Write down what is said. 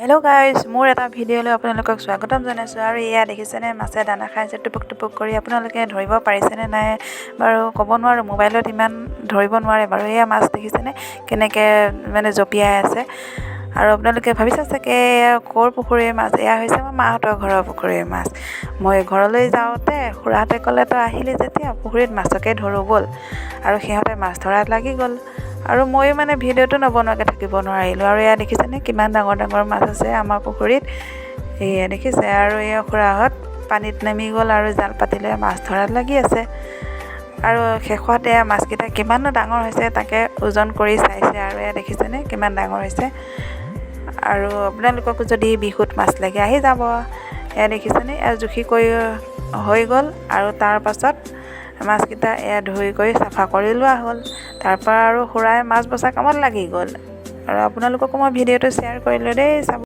Hello' guys, মোৰ এটা ভিডিঅ'লৈ আপোনালোকক স্বাগতম জনাইছোঁ। আৰু এয়া দেখিছেনে, মাছে দানা খাইছে টুপুক টুপুক কৰি। আপোনালোকে ধৰিব পাৰিছেনে নাই বাৰু ক'ব নোৱাৰোঁ, মোবাইলত ইমান ধৰিব নোৱাৰে বাৰু। এয়া মাছ দেখিছেনে কেনেকৈ মানে জঁপিয়াই আছে। আৰু আপোনালোকে ভাবিছে চাগে এয়া ক'ৰ পুখুৰীৰ মাছ। এয়া হৈছে আমাৰ মাহঁতৰ ঘৰৰ পুখুৰীৰ মাছ। মই ঘৰলৈ যাওঁতে খুৰাহঁতে ক'লে, তই আহিলি যেতিয়া পুখুৰীত মাছকে ধৰোঁ ব'ল। আৰু সিহঁতে মাছ ধৰাত লাগি গ'ল। আৰু ময়ো মানে ভিডিঅ'টো নবনোৱাকৈ থাকিব নোৱাৰিলোঁ। আৰু এয়া দেখিছেনে কিমান ডাঙৰ ডাঙৰ মাছ আছে আমাৰ পুখুৰীত। এয়া দেখিছে। আৰু এয়া খুৰাহঁত পানীত নামি গ'ল আৰু জাল পাতিলে মাছ ধৰাত লাগি আছে। আৰু শেষত এয়া মাছকেইটা কিমানো ডাঙৰ হৈছে তাকে ওজন কৰি চাইছে। আৰু এয়া দেখিছেনে কিমান ডাঙৰ হৈছে। আৰু আপোনালোককো যদি বিহুত মাছ লাগে আহি যাব। এয়া দেখিছেনে, এয়া জুখি কৰি হৈ গ'ল। আৰু তাৰ পাছত মাছকেইটা এয়া ধুই কৰি চাফা কৰি লোৱা হ'ল। তাৰপৰা আৰু খুৰাই মাছ বচা কামত লাগি গ'ল। আৰু আপোনালোককো মই ভিডিঅ'টো শ্বেয়াৰ কৰিলোঁ দেই, চাব।